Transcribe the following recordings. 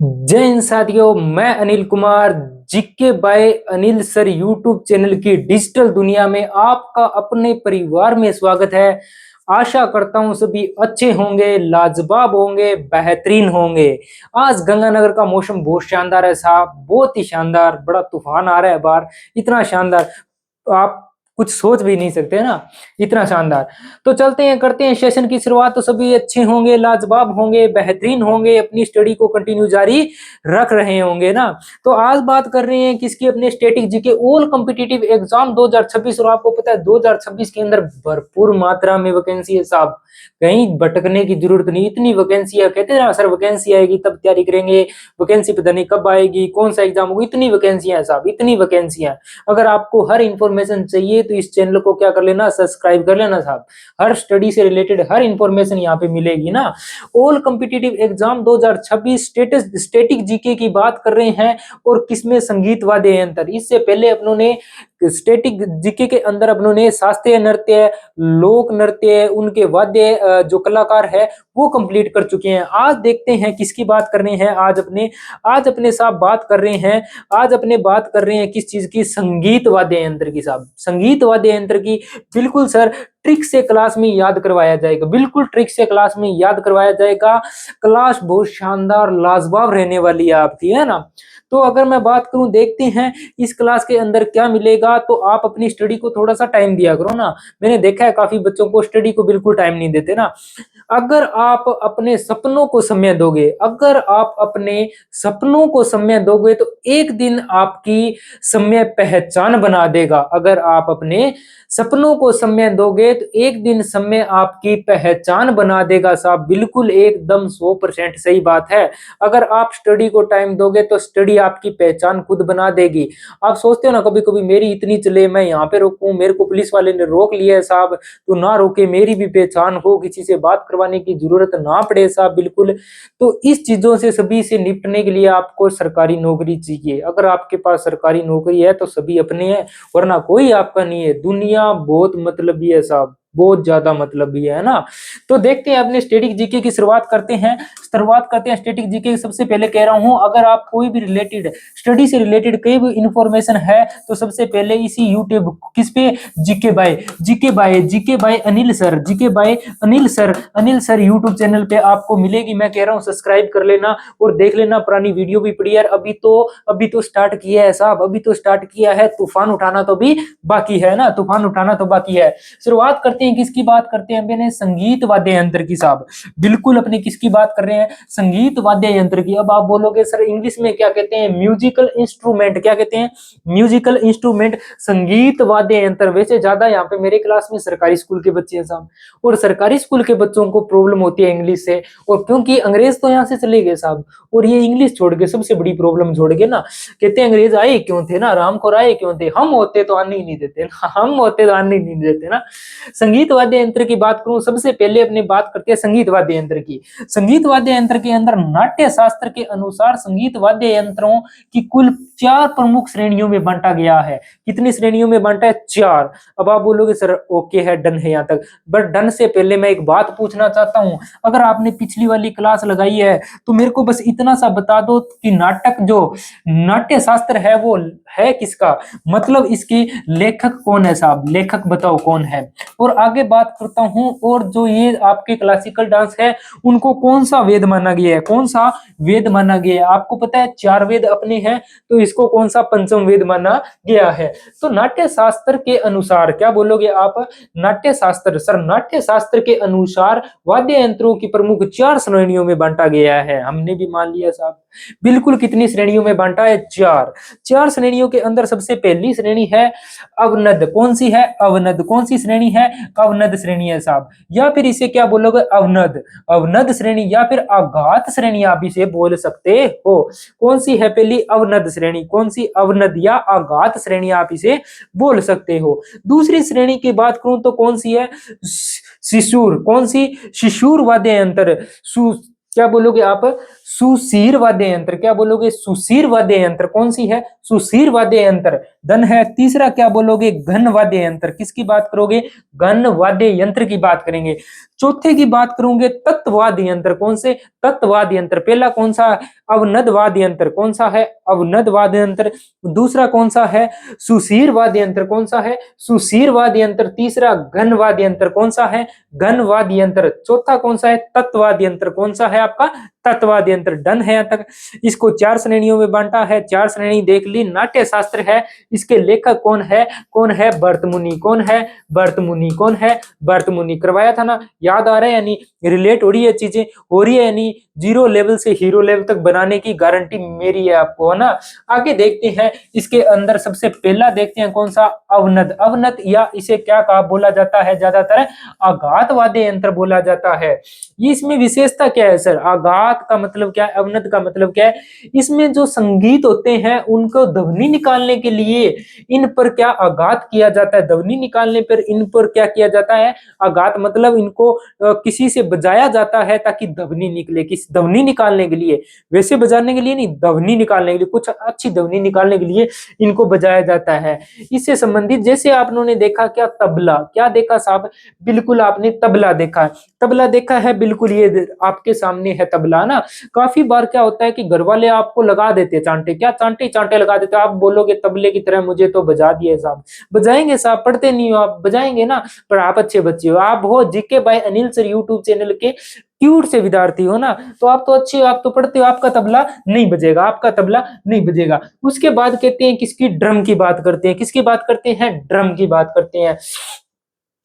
जय हिंद साथियों, मैं Anil Kumar GK by Anil sir YouTube channel की डिजिटल दुनिया में आपका अपने परिवार में स्वागत है। आशा करता हूं सभी अच्छे होंगे, लाजवाब होंगे, बेहतरीन होंगे। आज गंगानगर का मौसम बहुत शानदार है साहब, बहुत ही शानदार। बड़ा तूफान आ रहा है बाहर, इतना शानदार आप कुछ सोच भी नहीं सकते ना, इतना शानदार। तो चलते हैं, करते हैं सेशन की शुरुआत। तो सभी अच्छे होंगे, लाजवाब होंगे, बेहतरीन होंगे, अपनी स्टडी को कंटिन्यू जारी रख रहे होंगे ना। तो आज बात कर रहे हैं किसकी, अपने static GK all competitive exam 2026। और आपको पता है 2026 के अंदर भरपूर मात्रा में वैकेंसी है साहब, कहीं भटकने की जरूरत नहीं, इतनी वैकेंसी है। कहते हैं ना सर वैकेंसी आएगी तब तैयारी करेंगे, वैकेंसी पता नहीं कब आएगी, कौन सा एग्जाम होगा। इतनी वैकेंसियां है साहब, इतनी वैकेंसियां। अगर आपको हर इंफॉर्मेशन चाहिए तो इस चैनल को क्या कर लेना, सब्सक्राइब कर लेना साहब। हर स्टडी से रिलेटेड हर इंफॉर्मेशन यहाँ पे मिलेगी ना। All competitive exam 2026 status static GK की बात कर रहे हैं। और किसमें, संगीत वाद्य यंत्र। इससे पहले अपनों ने स्टैटिक जीके के अंदर अपनों ने शास्त्रीय नृत्य, लोक नृत्य, उनके वाद्य जो कलाकार है वो कंप्लीट कर चुके हैं। आज देखते हैं किसकी बात कर रहे हैं। आज अपने साहब बात कर रहे हैं, आज अपने बात कर रहे हैं किस चीज की, संगीत वाद्य यंत्र की साहब, संगीत वाद्य यंत्र की। बिल्कुल सर, ट्रिक से क्लास में याद करवाया जाएगा, बिल्कुल ट्रिक से क्लास में याद करवाया जाएगा। क्लास बहुत शानदार लाजवाब रहने वाली है आपकी, है ना। तो अगर मैं बात करूं, देखते हैं इस क्लास के अंदर क्या मिलेगा। तो आप अपनी स्टडी को थोड़ा सा टाइम दिया करो ना। मैंने देखा है काफी बच्चों को स्टडी को बिल्कुल टाइम नहीं देते ना। अगर आप अपने सपनों को समय दोगे, अगर आप अपने सपनों को समय दोगे तो एक दिन आपकी समय पहचान बना देगा। अगर आप अपने सपनों को समय दोगे तो एक दिन समय आपकी पहचान बना देगा साहब। बिल्कुल एकदम 100% सही बात है। अगर आप स्टडी को टाइम दोगे तो स्टडी आपकी पहचान खुद बना देगी। आप सोचते हो ना कभी कभी, मेरी इतनी चले, मैं यहाँ पे रोकूं, मेरे को पुलिस वाले ने रोक लिया है साहब, तो ना रोके, मेरी भी पहचान हो, किसी से बात करवाने की जरूरत ना पड़े साहब। बिल्कुल, तो इस चीजों से सभी से निपटने के लिए आपको सरकारी नौकरी चाहिए। अगर आपके पास सरकारी नौकरी है तो सभी अपने हैं, वरना कोई आपका नहीं है। दुनिया बहुत मतलबी है साहब, बहुत ज्यादा मतलबी है ना। तो देखते हैं, अपने स्टैटिक जीके की शुरुआत करते हैं स्टैटिक जीके। सबसे पहले कह रहा हूं, अगर आप कोई भी रिलेटेड स्टडी से रिलेटेड कोई भी इंफॉर्मेशन है तो सबसे पहले इसी यूट्यूब किस पे, GK by Anil sir YouTube channel पे आपको मिलेगी। मैं कह रहा हूँ सब्सक्राइब कर लेना और देख लेना, पुरानी वीडियो भी पड़ी है। अभी तो स्टार्ट किया है साहब, अभी तो स्टार्ट किया है। तूफान उठाना तो भी बाकी है ना, तूफान उठाना तो बाकी है। शुरुआत करते हैं, किसकी बात करते हैं मैंने, संगीत वाद्य यंत्र की साहब। बिल्कुल अपनी किसकी बात कर रहे हैं, संगीत वाद्य यंत्र की। अब आप बोलोगे सर इंग्लिश में क्या कहते हैं, म्यूजिकल इंस्ट्रूमेंट। क्या कहते हैं, म्यूजिकल इंस्ट्रूमेंट, संगीत वाद्य यंत्र। वैसे ज्यादा यहाँ पे मेरे क्लास में सरकारी स्कूल के बच्चे हैं साहब, और सरकारी स्कूल के बच्चों को प्रॉब्लम होती है इंग्लिश से। और क्योंकि अंग्रेज तो यहाँ से चले गए साहब, और ये इंग्लिश छोड़ के, सबसे बड़ी प्रॉब्लम छोड़ के ना, कहते हैं अंग्रेज आए क्यों थे ना, राम को आए क्यों थे, हम होते तो आने ही नहीं देते ना, हम होते तो आने ही नहीं देते ना। संगीत वाद्य यंत्र की बात करूं, सबसे पहले अपनी बात करते हैं संगीत वाद्य यंत्र की। संगीत वाद्य यंत्र के अंदर नाट्य शास्त्र के अनुसार संगीत वाद्य यंत्रों की कुल 4 प्रमुख श्रेणियों में बांटा गया है। कितनी श्रेणियों में बांटा है, 4। अब आप बोलोगे सर ओके है, डन है यहाँ तक, बट डन से पहले मैं एक बात पूछना चाहता हूं। अगर आपने पिछली वाली क्लास लगाई है तो मेरे को बस इतना सा बता दो कि नाटक जो नाट्य शास्त्र है वो है किसका, मतलब इसके लेखक कौन है साहब, लेखक बताओ कौन है। और आगे बात करता हूं, और जो ये आपके क्लासिकल डांस है उनको कौन सा वेद माना गया है, कौन सा वेद माना गया है। आपको पता है 4 वेद अपने हैं, तो इसको कौन सा पंचम वेद माना गया है। तो नाट्य शास्त्र के अनुसार, क्या बोलोगे आप, नाट्य शास्त्र, सर नाट्य शास्त्र के अनुसार वाद्य यंत्रों की प्रमुख 4 श्रेणियों में बांटा गया है। हमने भी मान लिया साहब, बिल्कुल कितनी श्रेणियों में बांटा है, 4 श्रेणियों के अंदर सबसे पहली श्रेणी है अवनद। कौन सी है, अवनद। कौन सी श्रेणी है, अवनद श्रेणी है साहब। या फिर इसे क्या बोलोगे, अवनद, अवनद श्रेणी, या फिर आघात श्रेणी आप इसे बोल सकते हो। कौन सी है पहली, अवनद श्रेणी। कौन सी, अवनद या आघात श्रेणी आप इसे बोल सकते हो। दूसरी श्रेणी की बात करूं तो कौन सी है, शिशुर। कौन सी, शिशुर वाद्य यंत्र। क्या बोलोगे आप, सुशीर वाद्य यंत्र, क्या बोलोगे? सुशीर वाद्य यंत्र कौन सी है? सुशीर वाद्य यंत्र धन है। तीसरा क्या बोलोगे? घन वाद्य यंत्र, किसकी बात करोगे? घन वाद्य यंत्र की बात करेंगे। चौथे की बात करूंगे तत्वाद यंत्र, कौन से? तत्वाद यंत्र। पहला कौन सा? अवनद वाद्य यंत्र, कौन सा है? अवनद वाद्य यंत्र। दूसरा कौन सा है? सुशीर वाद्य यंत्र, कौन सा है? सुशीर वाद्य यंत्र। तीसरा घन वाद्य यंत्र, कौन सा है? घन वाद्य यंत्र। चौथा कौन सा है? तत्वाद यंत्र, कौन सा है आपका? तत्वाद यंत्र। डन है यहाँ तक। इसको 4 श्रेणियों में बांटा है, 4 श्रेणी देख ली। नाट्य शास्त्र है, इसके लेखक कौन है? कौन है? भरतमुनि। कौन है? भरतमुनि। कौन है? भरतमुनि। करवाया था ना, याद आ रहा है यानी रिलेट हो रही है, चीजें हो रही है यानी जीरो लेवल से हीरो लेवल तक बनाने की गारंटी मेरी है आपको, है ना। आगे देखते हैं, इसके अंदर सबसे पहला देखते हैं कौन सा? अवनद। अवनद या इसे क्या कहा बोला जाता है? ज्यादातर आघात वाद्य यंत्र बोला जाता है। इसमें विशेषता क्या है सर? आघात का मतलब क्या है? अवनद का मतलब क्या है? इसमें जो संगीत होते हैं उनको ध्वनि निकालने के लिए इन पर क्या आघात किया जाता है? ध्वनि निकालने पर इन पर क्या किया जाता है? आघात मतलब इनको किसी से बजाया जाता है ताकि ध्वनि निकले, किस ध्वनि निकालने के लिए, वैसे बजाने के लिए नहीं, ध्वनि निकालने के लिए, कुछ अच्छी ध्वनि निकालने के लिए इनको बजाया जाता है। इससे संबंधित जैसे आपने देखा क्या? तबला। क्या देखा साहब? बिल्कुल आपने तबला देखा है। तबला देखा है, बिल्कुल ये आपके सामने है तबला ना। काफी बार क्या होता है कि घर वाले आपको लगा देते चांटे, क्या चांटे चांटे लगा देते, आप बोलोगे तबले की तरह मुझे तो बजा दिए साहब। बजाएंगे साहब, पढ़ते नहीं हो आप, बजाएंगे ना। पर आप अच्छे बच्चे हो, आप हो GK by Anil sir YouTube channel के क्यूट से विद्यार्थी हो ना, तो आप तो अच्छे हो, आप तो पढ़ते हो, आपका तबला नहीं बजेगा, आपका तबला नहीं बजेगा। उसके बाद कहते हैं किसकी? ड्रम की बात करते हैं। किसकी बात करते हैं? ड्रम की बात करते हैं।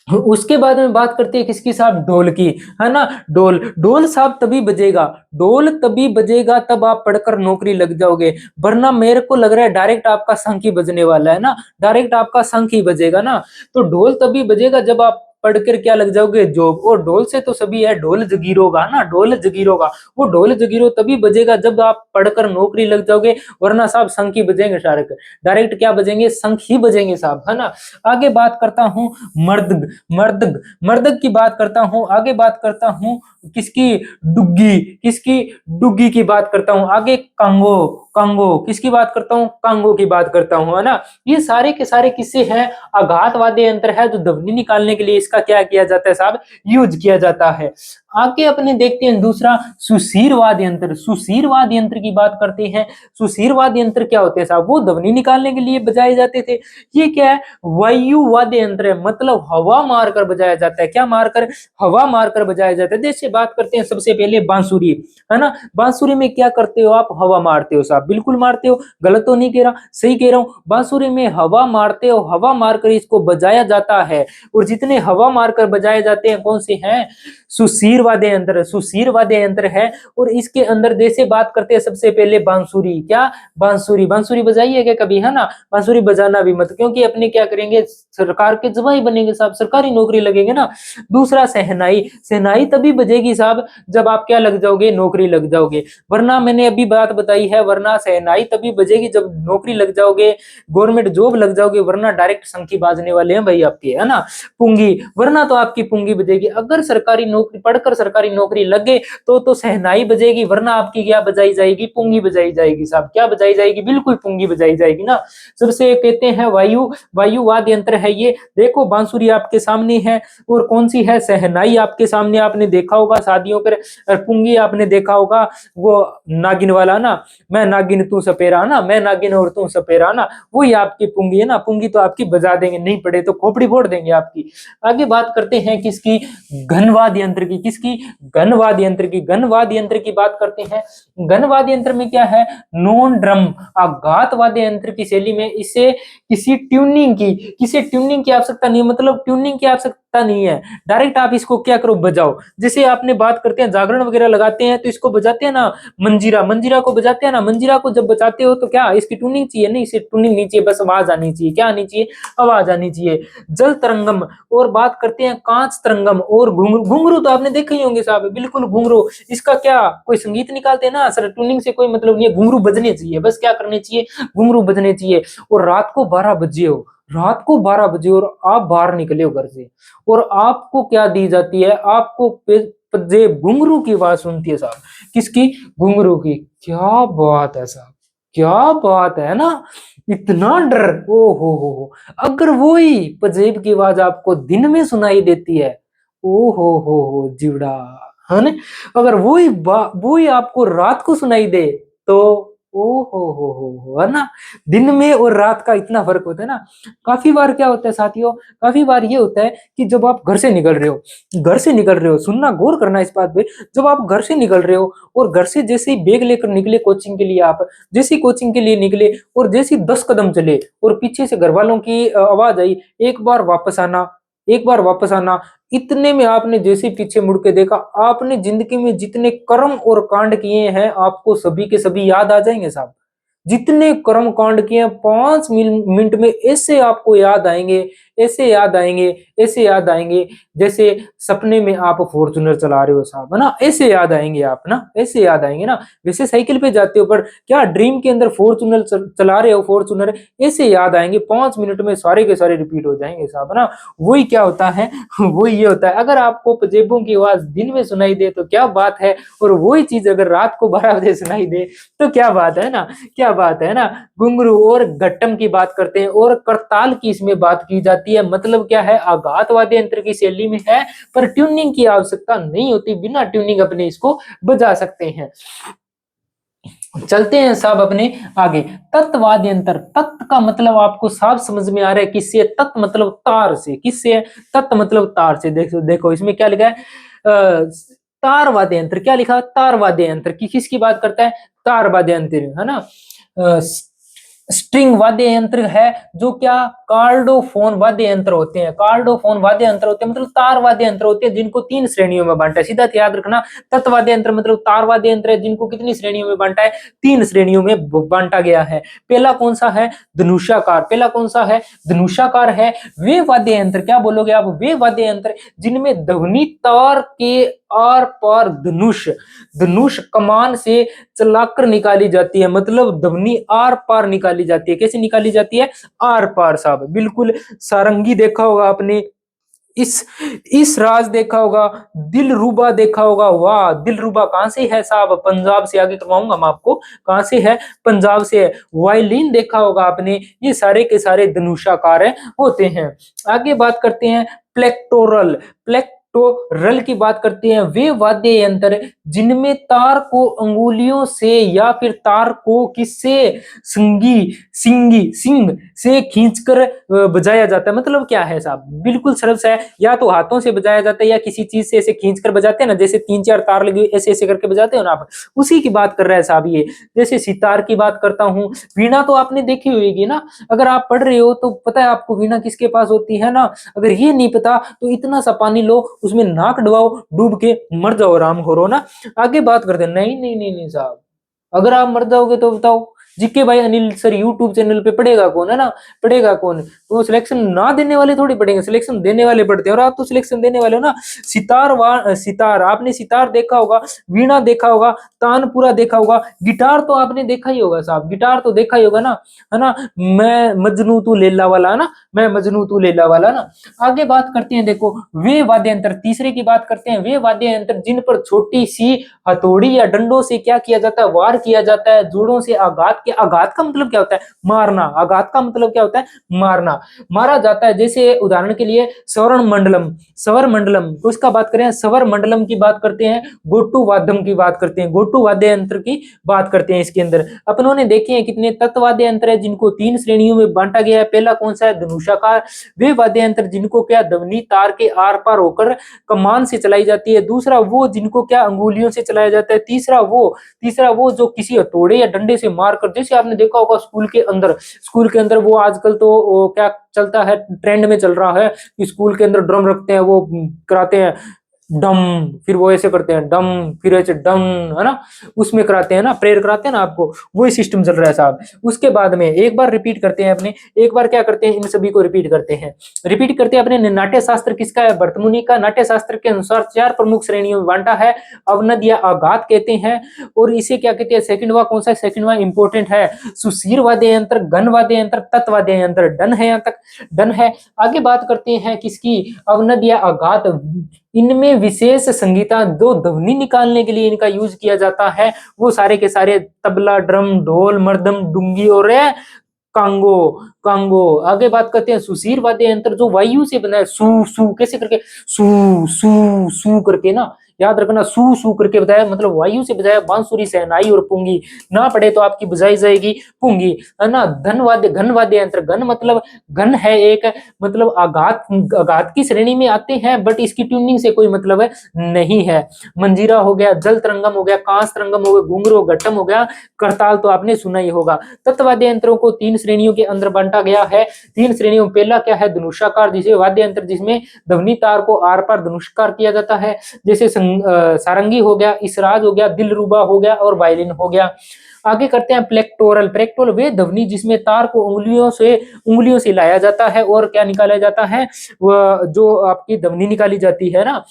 उसके बाद में बात करते हैं किसकी साहब? ढोल की, है ना। ढोल। ढोल साहब तभी बजेगा, ढोल तभी बजेगा तब आप पढ़कर नौकरी लग जाओगे, वरना मेरे को लग रहा है डायरेक्ट आपका शंख ही बजने वाला है ना, डायरेक्ट आपका शंख ही बजेगा ना। तो ढोल तभी बजेगा जब आप पढ़कर क्या लग जाओगे? जॉब। और ढोल से तो सभी है, ढोल जगीरोगा ना, ढोल जगीरोगा। वो ढोल जगीरो तभी बजेगा जब आप पढ़कर नौकरी लग जाओगे, वरना साहब शंख ही बजेंगे, डायरेक्ट डायरेक्ट क्या बजेंगे? शंख ही बजेंगे साहब, है ना। आगे बात करता हूं मर्द मर्दग। मर्दग की बात करता हूं। आगे बात करता हूं किसकी? डुग्गी। किसकी? डुग्गी की बात करता हूं। आगे कांगो। कांगो। किसकी बात करता हूं? कांगो की बात करता हूं, है ना। ये सारे के सारे किससे हैं? आघात वाद्य यंत्र है, जो ध्वनि निकालने के लिए इसका क्या किया जाता है साहब? यूज किया जाता है। आगे अपने देखते हैं दूसरा सुशीर वाद्य यंत्र। सुशीर वाद्य यंत्र की बात करते हैं। सुशीर वाद्य यंत्र क्या होते हैं साहब? वो ध्वनि निकालने के लिए बजाए जाते थे। ये क्या है? वायु वाद्य यंत्र है, मतलब हवा मारकर बजाया जाता है। क्या मारकर? हवा मारकर बजाया जाता है। जैसे बात करते हैं सबसे पहले बांसुरी, है ना। बांसुरी में क्या करते हो आप? हवा मारते हो साहब, बिल्कुल मारते हो, गलत तो नहीं कह रहा, सही कह रहा हूं। बांसुरी में हवा मारते हो, हवा मारकर इसको बजाया जाता है। और जितने हवा मारकर बजाए जाते हैं कौन से हैं? सुशीर वाद्य यंत्र। सुशीर वाद्य यंत्र है। और इसके अंदर जैसे बात करते हैं सबसे पहले बांसुरी। क्या? बांसुरी। बांसुरी बजाई है क्या कभी? है ना। बांसुरी बजाना भी मत, क्योंकि अपने क्या करेंगे? सरकार के जवाई बनेंगे साहब, सरकारी नौकरी लगेंगे ना। दूसरा शहनाई। शहनाई तभी बजेगी साहब जब आप क्या लग जाओगे? नौकरी लग जाओगे, वरना मैंने अभी बात बताई है, वरना शहनाई तभी बजेगी जब नौकरी लग जाओगे, गवर्नमेंट जॉब लग जाओगे, वरना डायरेक्ट शंखी बाजने वाले हैं भाई आपके, है ना। पुंगी, वरना तो आपकी पुंगी बजेगी। अगर सरकारी नौकरी पढ़कर सरकारी नौकरी लगे तो शहनाई बजेगी, वरना आपकी क्या बजाई जाएगी? पुंगी बजाई जाएगी साहब। क्या बजाई जाएगी? बिल्कुल पुंगी बजाई जाएगी ना। सबसे कहते हैं वायु। वायु वाद्य यंत्र है ये। देखो बांसुरी आपके सामने है, और कौन सी है? शहनाई आपके सामने, आपने देखा होगा शादियों पर। पुंगी आपने देखा होगा, वो नागिन वाला ना, मैं नागिन तू सपेरा ना, मैं नागिन और तू सपेरा ना, वही आपकी पुंगी है ना। पुंगी तो आपकी बजा देंगे, नहीं पड़े तो खोपड़ी फोड़ देंगे आपकी। आगे बात करते हैं किसकी? घनवाद यंत्र की। किसकी? घनवाद यंत्र की। घनवाद यंत्र की बात करते हैं। घनवाद यंत्र में क्या है? नॉन ड्रम आघात वाद्य यंत्र की शैली में इसे किसी ट्यूनिंग की आवश्यकता नहीं, मतलब ट्यूनिंग की आवश्यकता नहीं है, डायरेक्ट आप इसको क्या करो? बजाओ। जैसे आपने बात करते हैं जागरण वगैरह लगाते हैं तो इसको बजाते हैं ना, मंजीरा। मंजीरा को बजाते हैं ना, मंजीरा को जब बजाते हो तो क्या इसकी ट्यूनिंग चाहिए? नहीं, इसे ट्यूनिंग नहीं चाहिए, बस आवाज आनी चाहिए। क्या आनी चाहिए? आवाज आनी चाहिए। जल तरंगम। और बात करते हैं कांच तरंगम और घुंघरू। घुंघरू तो आपने देखे ही होंगे साहब, बिल्कुल घुंघरू। इसका क्या कोई संगीत निकालते हैं ना सर, ट्यूनिंग से कोई मतलब नहीं है, घुंघरू बजने चाहिए, बस क्या करने चाहिए? घुंघरू बजने चाहिए। और रात को 12 बजे हो, रात को 12 बजे और आप बाहर निकले हो घर से, और आपको क्या दी जाती है? आपको पजेब घुंघरू की आवाज सुनती है साहब। किसकी? घुंघरू की। क्या बात है साहब, क्या बात है ना, इतना डर। ओ हो, अगर वही पजेब की आवाज आपको दिन में सुनाई देती है, ओ हो जीवड़ा, है ना, अगर वही आपको रात को सुनाई दे तो ओ हो, है ना, दिन में और रात का इतना फर्क होता है ना। काफी बार क्या होता है साथियों, काफी बार ये होता है कि जब आप घर से निकल रहे हो, सुनना, गौर करना इस बात पे, जब आप घर से निकल रहे हो और घर से जैसे ही बैग लेकर निकले कोचिंग के लिए, आप जैसे ही कोचिंग के लिए निकले और जैसे ही 10 कदम चले और पीछे से घर वालों की आवाज आई, एक बार वापस आना, एक बार वापस आना, इतने में आपने जैसे ही पीछे मुड़ के देखा, आपने जिंदगी में जितने कर्म और कांड किए हैं आपको सभी के सभी याद आ जाएंगे साहब। जितने कर्म कांड किए 5 मिनट में ऐसे आपको याद आएंगे, ऐसे याद आएंगे, ऐसे याद आएंगे, जैसे सपने में आप फॉर्च्यूनर चला रहे हो साहब, है ना, ऐसे याद आएंगे आप ना, ऐसे याद आएंगे ना। वैसे साइकिल पे जाते हो पर क्या ड्रीम के अंदर फॉर्च्यूनर चला रहे हो, फॉर्च्यूनर, ऐसे याद आएंगे, 5 मिनट में सारे के सारे रिपीट हो जाएंगे साहब, है ना। वही क्या होता है, वही ये होता है, अगर आपको पजेबों की आवाज दिन में सुनाई दे तो क्या बात है, और वही चीज अगर रात को 12 बजे सुनाई दे तो क्या बात है ना, क्या बात है ना। घुंघरू और घट्टम की बात करते हैं और करताल की इसमें बात की जाती है। मतलब क्या है, आघात वाद्य यंत्र की शैली में है पर ट्यूनिंग की आवश्यकता नहीं होती, बिना ट्यूनिंग अपने इसको बजा सकते हैं। चलते हैं साहब अपने आगे। तत्वाद्य यंत्र, तत्व का मतलब आपको साफ समझ में आ रहा है किससे? तत्व मतलब तार से, किससे? तत्व मतलब तार से। देखो देखो इसमें क्या लिखा है, तार वाद्य यंत्र, क्या लिखा? तार वाद्य यंत्र की किसकी बात करता है? तार वाद्य यंत्र, है ना। स्ट्रिंग वाद्य यंत्र है जो क्या कार्डोफोन वाद्य यंत्र होते हैं, कार्डोफोन वाद्य यंत्र होते हैं, मतलब तार वाद्य यंत्र होते हैं जिनको 3 श्रेणियों में बांटा है। सीधा याद रखना, तत्व वाद्य यंत्र मतलब तार वाद्य यंत्र है जिनको कितनी श्रेणियों में बांटा है? 3 श्रेणियों में बांटा गया है। पहला कौन सा है? धनुषाकार। पहला कौन सा है? धनुषाकार है। वे वाद्य यंत्र, क्या बोलोगे आप? वे वाद्य यंत्र जिनमें ध्वनि तार के आर पार धनुष, धनुष कमान से चलाकर निकाली जाती है, मतलब ध्वनि आर पार निकाली जाती है। कैसे निकाली जाती है? आर पार साहब, बिल्कुल। सारंगी देखा होगा आपने, इस राज देखा होगा, दिलरुबा देखा होगा। वाह, दिलरुबा कहां से है साहब? पंजाब से, आगे करवाऊंगा मैं आपको कहां से है, पंजाब से है। वायलिन देखा होगा आपने, ये सारे के सारे धनुषाकार होते हैं। आगे बात करते हैं प्लेक्टोरल, प्लेक्टोरल की बात करते हैं। वे वाद्य यंत्र जिनमें तार को अंगुलियों से या फिर तार को किससे, सिंग से खींचकर बजाया जाता है। मतलब क्या है साहब? बिल्कुल सरल सा है, या तो हाथों से बजाया जाता है या किसी चीज से ऐसे खींचकर बजाते हैं ना, जैसे 3-4 तार लगी ऐसे ऐसे करके बजाते हो ना आप, उसी की बात कर रहा है साहब ये। जैसे सितार की बात करता हूँ, वीणा तो आपने देखी होगी ना, अगर आप पढ़ रहे हो तो पता है आपको वीणा किसके पास होती है ना। अगर ये नहीं पता तो इतना सा पानी लो, उसमें नाक डुबाओ, डूब के मर जाओ, आराम करो ना। आगे बात करते हैं। नहीं नहीं नहीं नहीं साहब, अगर आप मर जाओगे तो बताओ, जीके भाई अनिल सर यूट्यूब चैनल पे पढ़ेगा कौन, है ना, पढ़ेगा कौन? तो सिलेक्शन ना देने वाले थोड़ी पढ़ेंगे, सिलेक्शन देने वाले पढ़ते हैं, और आप तो सिलेक्शन देने वाले हो ना। सितार आपने सितार देखा होगा, वीणा देखा होगा, तानपुरा देखा होगा, गिटार तो आपने देखा ही होगा साहब, गिटार तो देखा ही होगा ना, है ना। मैं मजनू तू लैला वाला, ना, मैं मजनू तू लैला वाला ना। आगे बात करते हैं, देखो वे वाद्य यंत्र, तीसरे की बात करते हैं। वे वाद्य यंत्र जिन पर छोटी सी हथौड़ी या डंडों से क्या किया जाता है? वार किया जाता है, जोड़ों से आघात के, आघात का मतलब क्या होता है? मारना। आघात का मतलब क्या होता है? मारना, मारा जाता है। जैसे उदाहरण के लिए स्वर्ण मंडलम, स्वर मंडलम, तो इसका बात करें, स्वर मंडलम की बात करते हैं, गोटू वाद्यम की बात करते हैं, गोटू वाद्य यंत्र की बात करते हैं। इसके अंदर अपनों ने देखे हैं कितने तत्व वाद्य यंत्र है जिनको 3 श्रेणियों में बांटा गया है। पहला कौन सा है? धनुषाकार। वे वाद्य यंत्र जिनको क्या ध्वनि तार के आर पार होकर कमान से चलाई जाती है। दूसरा वो जिनको क्या अंगुलियों से चलाया जाता है। तीसरा वो जो किसी हथौड़े या डंडे से मारकर, जैसे आपने देखा होगा स्कूल के अंदर वो आजकल तो वो क्या चलता है, ट्रेंड में चल रहा है कि स्कूल के अंदर ड्रम रखते हैं, वो कराते हैं डम, फिर वो ऐसे करते हैं डम, फिर ऐसे डम, है ना, उसमें कराते हैं ना, प्रेयर कराते हैं ना आपको, वही सिस्टम चल रहा है साहब। उसके बाद में एक बार रिपीट करते हैं अपने, एक बार क्या करते हैं, इन सभी को रिपीट करते हैं अपने। नाट्य शास्त्र किसका है? भरतमुनि का। नाट्य शास्त्र के अनुसार 4 प्रमुख श्रेणियों में बांटा है। अवनद या आघात कहते हैं, और इसे क्या कहते हैं? सेकंडवा कौन सा? सेकंडवा इंपॉर्टेंट है, सुशीर वाद्य यंत्र, घन वाद्य यंत्र, तत्व वाद्य यंत्र। डन है, यहाँ तक डन है। आगे बात करते हैं किसकी? अवनद या आघात, इनमें विशेष संगीता जो ध्वनि निकालने के लिए इनका यूज किया जाता है वो सारे के सारे तबला, ड्रम, ढोल, मृदंग, डुंगी और कांगो। कांगो आगे बात करते हैं सुशीर वाद्य यंत्र जो वायु से बना है, सू सू कैसे करके, सू सू सू करके ना, याद रखना, सू सू करके बताया, मतलब वायु से बजाया, बांसुरी, शहनाई और पुंगी, ना पड़े तो आपकी बजाई जाएगी पुंगी, है ना। धन वाद्य, घन वाद्य यंत्र, घन मतलब घन है एक, मतलब आघात, आघात की श्रेणी में आते हैं बट इसकी ट्यूनिंग से कोई मतलब नहीं है। मंजीरा हो गया, जल तरंगम हो गया, कांस तरंगम हो गया, घुंघरू, घट्टम हो गया, करताल तो आपने सुना ही होगा। तत्वाद्य यंत्रों को तीन श्रेणियों के अंदर बांटा गया है, तीन श्रेणियों, पहला क्या है, धनुषाकार, जिसे वाद्य यंत्र जिसमें ध्वनि तार को आर पार धनुषाकार किया जाता है, जैसे सारंगी हो गया, इसराज हो गया, दिलरुबा हो गया और वायलिन हो गया। आगे करते हैं प्लेक्टोरल। प्लेक्टोरल वे ध्वनि जिसमें तार को उंगलियों से लाया जाता है और क्या निकाला जाता है, वह जो आपकी ध्वनि निकाली जाती है ना,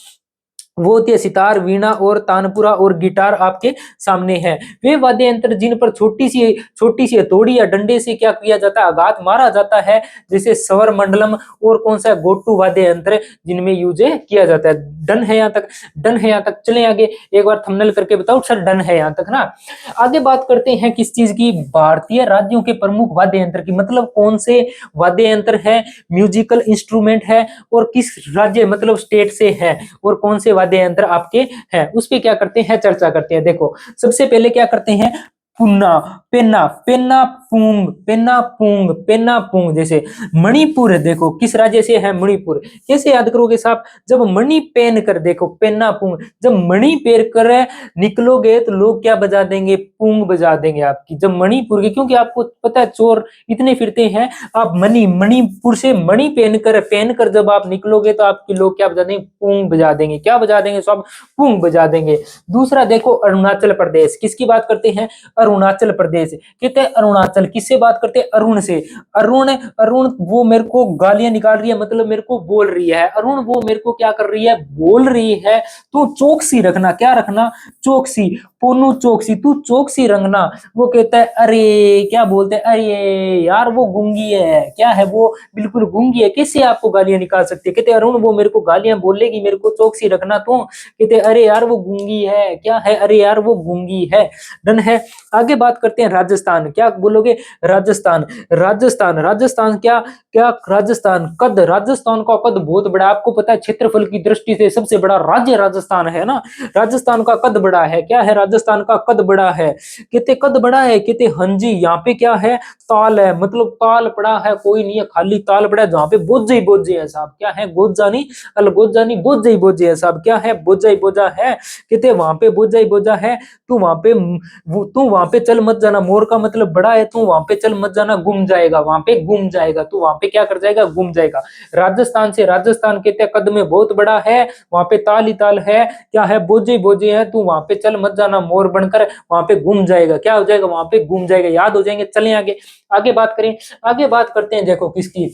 वो होती है सितार, वीणा और तानपुरा और गिटार आपके सामने है। वे वाद्य यंत्र जिन पर छोटी सी हथौड़ी या डंडे से क्या किया जाता है, आघात मारा जाता है, जैसे स्वर मंडलम और कौन सा गोटू वाद्य यंत्र जिनमें यूज किया जाता है। डन है यहाँ तक, डन है यहाँ तक, चले आगे एक बार थंबनेल करके बताओ सर, डन है यहाँ तक ना। आगे बात करते हैं किस चीज की, भारतीय राज्यों के प्रमुख वाद्य यंत्र की, मतलब कौन से वाद्य यंत्र है, म्यूजिकल इंस्ट्रूमेंट है और किस राज्य मतलब स्टेट से है और कौन से वाद्य यंत्र आपके हैं, उस पे क्या करते हैं, चर्चा करते हैं। देखो सबसे पहले क्या करते हैं, पुन्ना, पेन्ना, पेन्ना पूंग, पेन्ना पूंग, पेन्ना पूंग, जैसे मणिपुर, देखो किस राज्य से है मणिपुर, कैसे याद करोगे साहब, जब मणि पहन कर, देखो पेन्ना पूंग, जब मणि पहन कर निकलोगे तो लोग क्या बजा देंगे, पूंग बजा देंगे आपकी, जब मणिपुर के, क्योंकि आपको पता है चोर इतने फिरते हैं, आप मणिपुर से मणि पहनकर जब आप निकलोगे तो आपके लोग क्या बजा देंगे, पूंग बजा देंगे, क्या बजा देंगे सब, पूंग बजा देंगे। दूसरा देखो अरुणाचल प्रदेश, किसकी बात करते हैं, अरुणाचल प्रदेश, कहते हैं अरुणाचल, किससे बात करते हैं, अरुण से, अरुण, अरुण वो मेरे को गालियां निकाल रही है, मतलब मेरे को बोल रही है, अरुण वो मेरे को क्या कर रही है, बोल रही है, तो चौकसी रखना, क्या रखना, चौकसी, पोनू चौकसी, तू चौकसी रखना। वो कहता है अरे, क्या बोलते हैं, अरे यार वो गूंगी है, क्या है वो, बिल्कुल गूंगी है, कैसे आपको गालियां निकाल सकती है, कहते अरुण वो मेरे को गालियां बोलेगी, मेरे को चौकसी रखना, तो कहते अरे यार वो गूंगी है, क्या है, अरे यार वो गूंगी है। डन है। आगे बात करते हैं राजस्थान, क्या बोलोगे, राजस्थान, राजस्थान, राजस्थान क्या, क्या राजस्थान, कद, राजस्थान का कद बहुत बड़ा, आपको पता है क्षेत्रफल की दृष्टि से सबसे बड़ा राज्य राजस्थान है ना, राजस्थान का कद बड़ा है, क्या है, राजस्थान का कद बड़ा है, कहते कद बड़ा है, कहते हंजी, यहाँ पे क्या है, ताल है, मतलब ताल पड़ा है, कोई नहीं है, खाली ताल पड़ा है, जहाँ पे बोझे ही बोझे है साहब, क्या है, गोजा नहीं, अलगोजा नहीं, बोझे ही बोझे है साहब, क्या है, बोझा ही बोझा है, कहते वहां पे बोझा ही बोझा है, तू वहां पे, तू वहां पे चल मत जाना, मोर का मतलब बड़ा है, तू वहां पे चल मत जाना, गुम जाएगा, वहां पे गुम जाएगा, तू वहां पे क्या कर जाएगा, गुम जाएगा। राजस्थान से, राजस्थान कहते हैं कद में बहुत बड़ा है, वहां पे ताल ही ताल है, क्या है, बोझे ही बोझे है, तू वहां पे चल मत जाना, मोर बनकर वहां पे घूम जाएगा, क्या हो जाएगा, वहां पे घूम जाएगा, याद हो जाएंगे। चलें आगे, आगे बात करें, आगे बात करते हैं, देखो किसकी,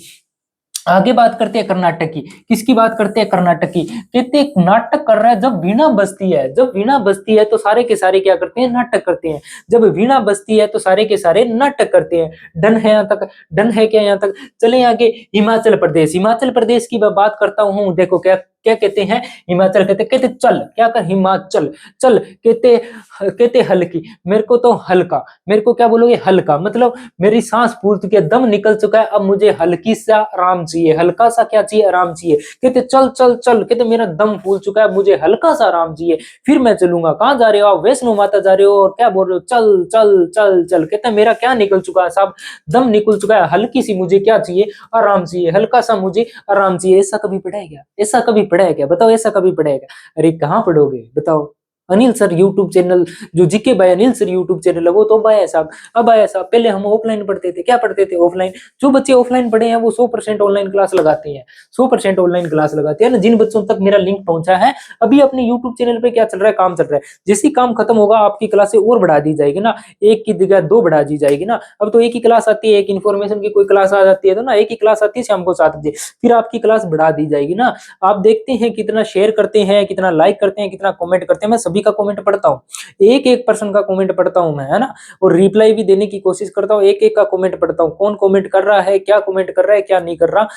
आगे बात करते हैं कर्नाटक की, किसकी बात करते हैं, कर्नाटक की, कहते हैं नाटक कर रहा है, जब वीणा बजती है, जब वीणा बजती है तो सारे के सारे क्या करते हैं, नाटक करते हैं, जब वीणा बजती है तो सारे के सारे नाटक करते हैं। डन है यहाँ तक, डन है क्या यहाँ तक, चले आगे, हिमाचल प्रदेश, हिमाचल प्रदेश की मैं बात करता हूँ, देखो क्या क्या कहते हैं, हिमाचल कहते, कहते चल, क्या कर, हिमाचल, चल, कहते, कहते हल्की, मेरे को तो हल्का, मेरे को क्या बोलोगे, हल्का, मतलब मेरी सांस फूल चुकी है, दम निकल चुका है, अब मुझे हल्की सा आराम चाहिए, हल्का सा क्या चाहिए, आराम चाहिए, कहते चल चल चल, कहते मेरा दम फूल चुका है, मुझे हल्का सा आराम चाहिए, फिर मैं चलूंगा, कहाँ जा रहे हो आप, वैष्णो माता जा रहे हो, और क्या बोल रहे हो, चल चल चल चल, कहते मेरा क्या निकल चुका है साहब, दम निकल चुका है, हल्की सी मुझे क्या चाहिए, आराम चाहिए, हल्का सा मुझे आराम चाहिए। ऐसा कभी पढ़ा है क्या, ऐसा कभी पढ़ा है क्या, बताओ ऐसा कभी पढ़ा है क्या, अरे कहाँ पढ़ोगे बताओ। अनिल सर यूट्यूब चैनल, जो GK by Anil sir YouTube channel है, वो तो अब आया साहब, अब आया साहब, पहले हम ऑफलाइन पढ़ते थे, क्या पढ़ते थे, ऑफलाइन, जो बच्चे ऑफलाइन पढ़े हैं वो 100% ऑनलाइन क्लास लगाते हैं, 100% ऑनलाइन क्लास लगाते हैं ना। जिन बच्चों तक मेरा लिंक पहुंचा है, अभी अपने यूट्यूब चैनल पे क्या चल रहा है, काम चल रहा है, जैसी काम खत्म होगा आपकी क्लासें और बढ़ा दी जाएगी ना, एक की जगह 2 बढ़ा दी जाएगी ना, अब तो एक ही क्लास आती है, एक इन्फॉर्मेशन की कोई क्लास आ जाती है तो ना, एक ही क्लास आती है शाम को 7 बजे, फिर आपकी क्लास बढ़ा दी जाएगी ना। आप देखते हैं कितना शेयर करते हैं, कितना लाइक करते हैं, कितना कमेंट करते हैं, मैं सभी सभी का कमेंट पढ़ता हूँ, एक एक पर्सन का कमेंट पढ़ता हूँ मैं, है ना, और रिप्लाई भी देने की कोशिश करता हूँ, एक एक का कमेंट पढ़ता हूँ, कौन कमेंट कर रहा है, क्या कमेंट कर रहा है, क्या नहीं कर रहा,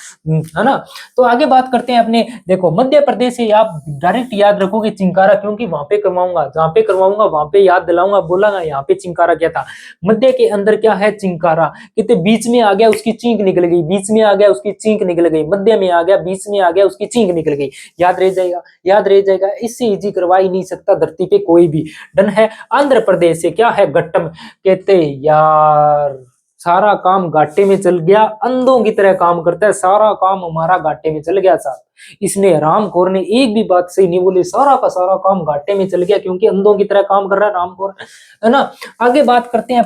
है ना। तो आगे बात करते हैं अपने, देखो मध्य प्रदेश से आप डायरेक्ट याद रखोगे चिंकारा, क्योंकि वहां पे करवाऊंगा, जहां पे करवाऊंगा वहां पे याद दिलाऊंगा, बोला ना यहाँ पे चिंकारा क्या था, मध्य के अंदर क्या है चिंकारा, कहते बीच में आ गया उसकी चींक निकल गई, बीच में आ गया उसकी चींक निकल गई, मध्य में आ गया, बीच में आ गया उसकी चींक निकल गई, याद रह जाएगा, याद रह जाएगा, इससे इजी करवा ही नहीं सकता धरती पे कोई भी। डन है। आंध्र प्रदेश से क्या है घट्टम, कहते यार सारा काम घाटे में चल गया, अंधों की तरह काम करता है, सारा काम हमारा घाटे में चल गया साहब, इसने रामखोर ने एक भी बात सही नहीं बोली, सारा का सारा काम घाटे में चल गया, क्योंकि अंधों की तरह काम कर रहा है रामखोर, है ना। आगे बात करते हैं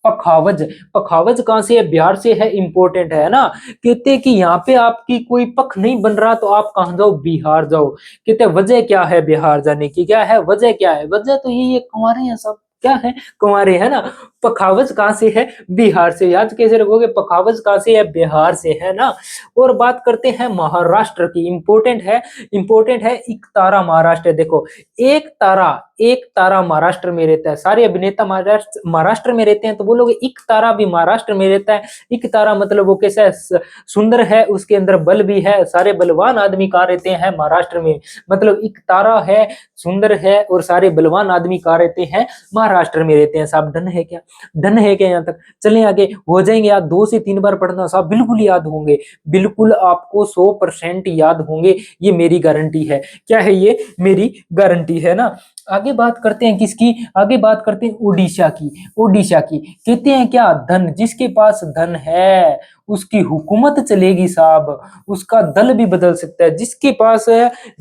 पखावज, पखावज कहां से है, बिहार से है, इंपॉर्टेंट है ना। कहते हैं कि यहाँ पे आपकी कोई पख नहीं बन रहा तो आप कहां जाओ, बिहार जाओ। कहते हैं वजह क्या है बिहार जाने की, क्या है वजह, क्या है वजह, तो ये कुंवारे हैं सब, क्या है कुंवारे, है ना। पखावज कहां से है, बिहार से, याद कैसे रखोगे, पखावज कहां से है, बिहार से, है ना। और बात करते हैं महाराष्ट्र की, इंपॉर्टेंट है, इंपॉर्टेंट है, एकतारा महाराष्ट्र, देखो एक तारा महाराष्ट्र में रहता है, सारे अभिनेता महाराष्ट्र में रहते हैं, तो बोलोगे एक तारा भी महाराष्ट्र में रहता है, एक तारा मतलब वो कैसा है, सुंदर है, उसके अंदर बल भी है, सारे बलवान आदमी कहाँ रहते हैं, महाराष्ट्र में, मतलब एक तारा है, सुंदर है, और सारे बलवान आदमी कहाँ रहते हैं, महाराष्ट्र में रहते हैं साहब। डन है क्या, डन है क्या, यहाँ तक चलें आगे, हो जाएंगे याद, 2 से 3 बार पढ़ना साहब, बिल्कुल याद होंगे, बिल्कुल आपको 100% याद होंगे, ये मेरी गारंटी है, क्या है ये, मेरी गारंटी है ना। आगे बात करते हैं किसकी, आगे बात करते हैं उड़ीसा की, उड़ीसा की, कहते हैं क्या, धन, जिसके पास धन है उसकी हुकूमत चलेगी साहब, उसका दल भी बदल सकता है, जिसके पास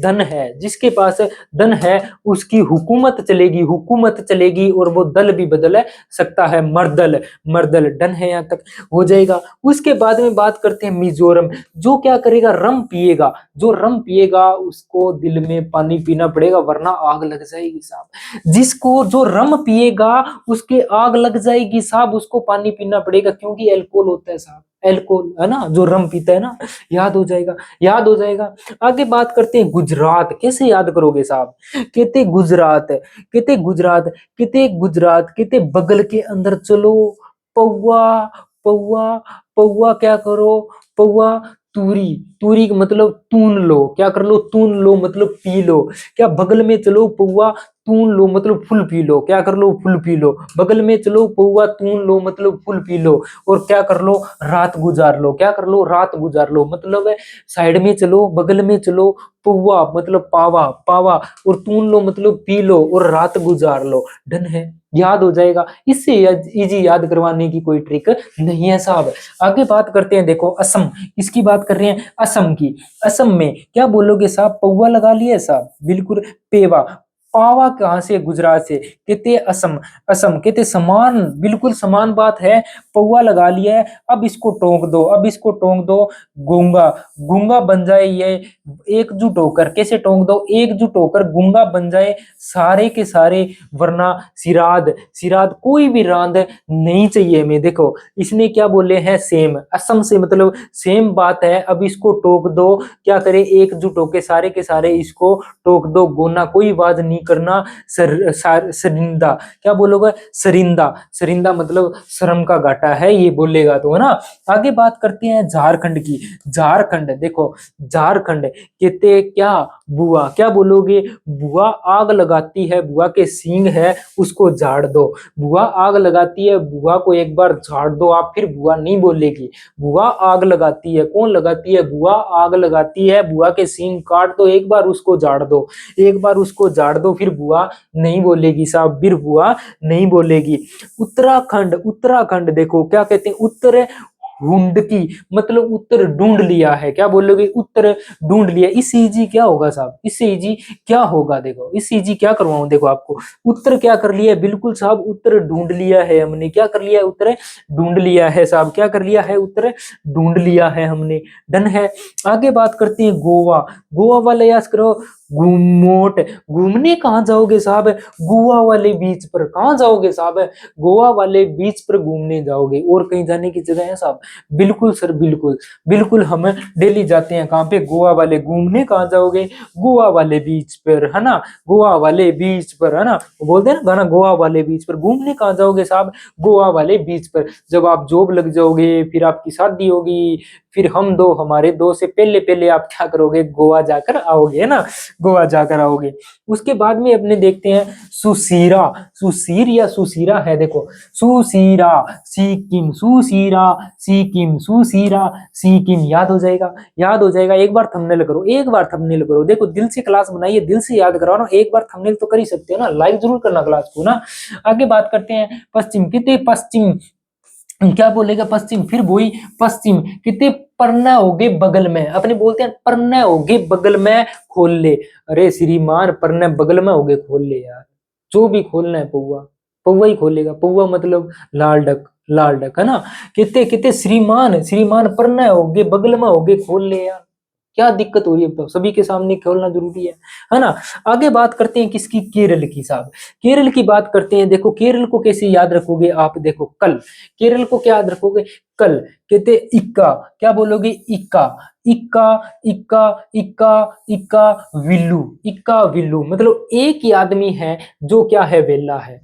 धन है, जिसके पास धन है उसकी हुकूमत चलेगी, हुकूमत चलेगी, और वो दल भी बदल सकता है, मर्दल, मर्दल। डन है, यहाँ तक हो जाएगा। उसके बाद में बात करते हैं मिजोरम, जो क्या करेगा, रम पिएगा, जो रम पिएगा उसको दिल में पानी पीना पड़ेगा वरना आग लग जाएगी साहब, जिसको जो रम पिएगा उसके आग लग जाएगी साहब, उसको पानी पीना पड़ेगा, क्योंकि अल्कोहल होता है साहब, अल्कोहल, है ना, जो रम पीता है ना, याद हो जाएगा, याद हो जाएगा। आगे बात करते हैं गुजरात, कैसे याद करोगे साहब, कहते गुजरात, कहते गुजरात, कहते गुजरात, कहते बगल के अंदर चलो, पौवा, पौवा, पौवा क्या करो, पौवा, तूरी, तूरी का मतलब तून लो, क्या कर लो, तून लो मतलब पी लो, क्या बगल में चलो पौवा तून लो मतलब फुल पी लो, क्या कर लो, फुल पी लो, बगल में चलो पौवा तून लो मतलब फुल पी लो, और क्या कर लो, रात गुजार लो, क्या कर लो, रात गुजार लो, मतलब साइड में चलो, बगल में चलो, पौवा मतलब पावा, पावा, और तून लो मतलब पी लो, और रात गुजार लो। डन है, याद हो जाएगा, इससे इजी याद करवाने की कोई ट्रिक नहीं है साहब। आगे बात करते हैं, देखो असम, इसकी बात कर रहे हैं, असम की, असम में क्या बोलोगे साहब, पौवा लगा लिया साहब, बिल्कुल, पेवा, पावा कहां से, गुजरात से, कहते असम, असम, कहते समान, बिल्कुल समान बात है, पौवा लगा लिया है, अब इसको टोंक दो, अब इसको टोंक दो, गूंगा, गूंगा बन जाए ये, एकजुट होकर, कैसे टोंक दो, एकजुट होकर गूंगा बन जाए सारे के सारे, वरना सिराद, सिराद कोई भी रांद नहीं चाहिए हमें। देखो इसने क्या बोले हैं, सेम, असम से मतलब सेम बात है, अब इसको टोक दो, क्या करे, एकजुट होके सारे के सारे इसको टोक दो, गोना कोई आवाज नहीं करना, सरिंदा, क्या बोलोगे, सरिंदा, सरिंदा मतलब शर्म का घाटा है ये बोलेगा तो, है ना। आगे बात करते हैं झारखंड की, झारखंड, देखो झारखंड, कहते क्या, बुआ, क्या बोलोगे, बुआ आग लगाती है, बुआ के सींग है उसको झाड़ दो, बुआ आग लगाती है, बुआ को एक बार झाड़ दो आप, फिर बुआ नहीं बोलेगी, बुआ आग लगाती है, कौन लगाती है, बुआ आग लगाती है, बुआ के सींग काट दो, एक बार उसको झाड़ दो, एक बार उसको झाड़ दो, फिर बुआ नहीं बोलेगी साहब, फिर बुआ नहीं बोलेगी। उत्तराखंड, उत्तराखंड देखो क्या कहते हैं, उत्तर ढूंढ की, मतलब उत्तर ढूंढ लिया है, क्या बोलोगे, उत्तर ढूंढ लिया, इससे इजी क्या होगा साहब, इससे इजी क्या होगा, देखो इससे इजी क्या करवाऊं, देखो आपको, उत्तर क्या कर लिया, बिल्कुल साहब, उत्तर ढूंढ लिया है हमने, क्या कर लिया है, उत्तर ढूंढ लिया है साहब, क्या कर लिया है, उत्तर ढूंढ लिया है हमने। डन है। आगे बात करते हैं गोवा, गोवा वाले याद करो, घूमोट, घूमने कहाँ जाओगे साहब? गोवा वाले बीच पर। कहाँ जाओगे साहब? गोवा वाले बीच पर घूमने जाओगे। और कहीं जाने की जगह है साहब? बिल्कुल सर, बिल्कुल बिल्कुल, हम डेली जाते हैं कहाँ पे? गोवा वाले। घूमने कहाँ जाओगे? गोवा वाले बीच पर, है ना? गोवा वाले बीच पर, है ना? वो बोलते हैं ना गाना, गोवा वाले बीच पर। घूमने कहाँ जाओगे साहब? गोवा वाले बीच पर। जब आप जॉब लग जाओगे, फिर आपकी शादी होगी, फिर हम दो, हमारे दो से पहले पहले आप क्या करोगे? गोवा जाकर आओगे, है ना? गोवा जाकर आओगे। उसके बाद में अपने देखते हैं सुसीरा। सुसीर या सुसीरा है, देखो, सुसीरा, सिक्किम, सुसीरा, सिक्किम, सुसीरा, सिक्किम। याद हो जाएगा, याद हो जाएगा। एक बार थंबनेल करो, एक बार थंबनेल करो। देखो, दिल से क्लास बनाइए, दिल से याद करवाओ ना। एक बार थंबनेल तो कर ही सकते हो ना, लाइक जरूर करना क्लास को ना। आगे बात करते हैं पश्चिम। कितने पश्चिम, क्या बोलेगा पश्चिम? फिर वही पश्चिम। कितने पढ़ना होगे बगल में। अपने बोलते हैं पढ़ना होगे बगल में खोल ले। अरे श्रीमान, पढ़ना बगल में होगे खोल ले यार। जो भी खोलना है पौवा, पौवा ही खोलेगा। पौवा मतलब लाल डक, लाल डक, है ना? कितने कितने श्रीमान, श्रीमान पढ़ना होगे बगल में होगे खोल ले यार। क्या दिक्कत हो रही है? तो सभी के सामने खोलना जरूरी है ना? आगे बात करते हैं किसकी? केरल की साहब। केरल की बात करते हैं। देखो, केरल को कैसे याद रखोगे आप? देखो, कल। केरल को क्या याद रखोगे? कल। कहते इक्का। क्या बोलोगे? इक्का, इक्का, इक्का, इक्का, इक्का विल्लू। इक्का विल्लू मतलब एक ही आदमी है जो क्या है? वेला है।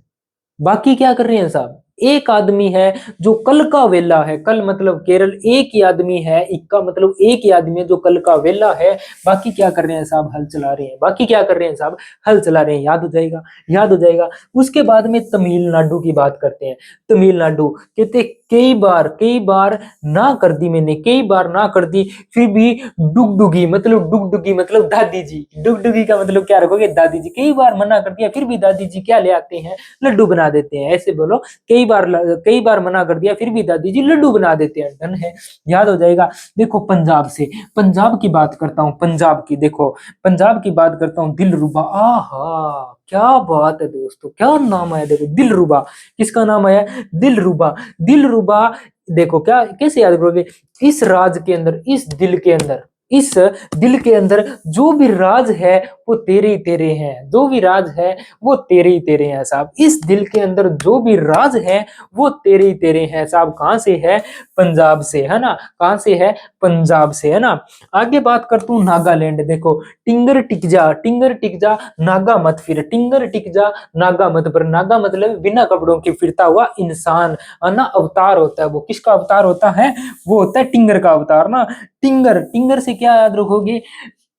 बाकी क्या कर रहे हैं साहब? एक आदमी है जो कल का वेला है। कल मतलब केरल, एक ही आदमी है। इक्का मतलब एक ही आदमी है जो कल का वेला है। बाकी क्या कर रहे हैं साहब? हल चला रहे हैं। बाकी क्या कर रहे हैं साहब? हल चला रहे हैं। याद हो जाएगा, याद हो जाएगा। उसके बाद में तमिलनाडु की बात करते हैं। तमिलनाडु कहते कई बार ना कर दी मैंने, कई बार ना कर दी, फिर भी डुगडुगी मतलब, डुगडुगी मतलब दादी जी। डुगडुगी का मतलब क्या रखोगे? दादी जी। कई बार मना कर दिया, फिर भी दादी जी क्या ले आते हैं? लड्डू बना देते हैं। ऐसे बोलो, कई बार मना कर दिया, फिर भी दादी जी लड्डू बना देते हैं। डन है, याद हो जाएगा। देखो, पंजाब से, पंजाब की बात करता हूँ। पंजाब की, देखो, पंजाब की बात करता हूँ। दिलरुबा। आहा, क्या बात है दोस्तों, क्या नाम है! देखो, दिलरुबा। किसका नाम है? दिलरुबा। दिलरुबा। देखो, क्या कैसे याद करोगे? इस राज के अंदर, इस दिल के अंदर, इस दिल के अंदर जो भी राज है वो तेरे ही तेरे हैं। जो भी राज है वो तेरे ही तेरे हैं साहब। इस दिल के अंदर जो भी राज है वो तेरे ही तेरे हैं साहब। कहां से है? पंजाब से, है ना? कहां से है? पंजाब से, है ना? आगे बात करता हूँ नागालैंड। देखो, टिंगर टिक जा, टिंगर टिक जा, नागा मत फिर। टिंगर टिक जा, नागा मत फिर। नागा मतलब बिना कपड़ों के फिरता हुआ इंसान, है ना? अवतार होता है वो। किसका अवतार होता है? वो होता है टिंगर का अवतार ना। टिंगर, टिंगर से क्या याद रखोगे?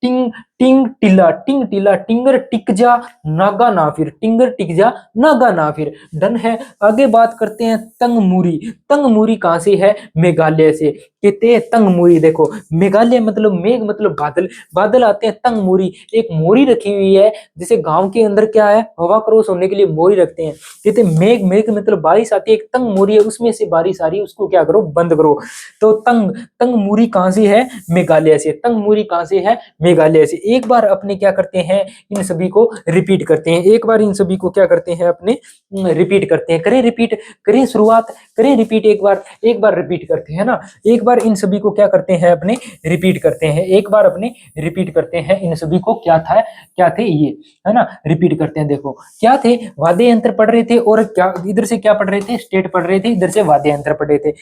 टिंग, टिंग टिल्ला, टिंग टिल्ला, टिंगर टिक जा, नागा ना फिर। टिंगर टिक जा, नागा ना फिर। डन है। आगे बात करते हैं तंगमुरी। तंगमुरी कहां से है? मेघालय से। कहते हैं तंगमुरी। देखो, मेघालय मतलब मेघ मतलब बादल, बादल आते हैं। तंगमुरी, एक मोरी रखी हुई है। जैसे गांव के अंदर क्या है, हवा क्रॉस होने के लिए मोरी रखते हैं। कहते मेघ, मेघ मतलब बारिश आती है। एक तंग मोरी है, उसमें से बारिश आ रही है, उसको क्या करो? बंद करो। तो तंग, तंगमुरी कहां से है? मेघालय से। तंगमुरी कहां से है? मेघालय से। एक बार अपने क्या करते हैं? इन सभी को रिपीट करते हैं। एक बार इन सभी को क्या करते हैं? अपने रिपीट करते हैं। करें रिपीट, करें शुरुआत, करें रिपीट। एक बार रिपीट करते हैं ना। एक बार इन सभी को क्या करते हैं? अपने रिपीट करते हैं। एक बार अपने रिपीट करते हैं इन सभी को। क्या था, क्या थे ये, है ना? रिपीट करते हैं। देखो, क्या थे? वाद्य यंत्र पढ़ रहे थे, और क्या इधर से क्या पढ़ रहे थे? स्टेट पढ़ रहे थे, इधर से वाद्य यंत्र पढ़ रहे थे।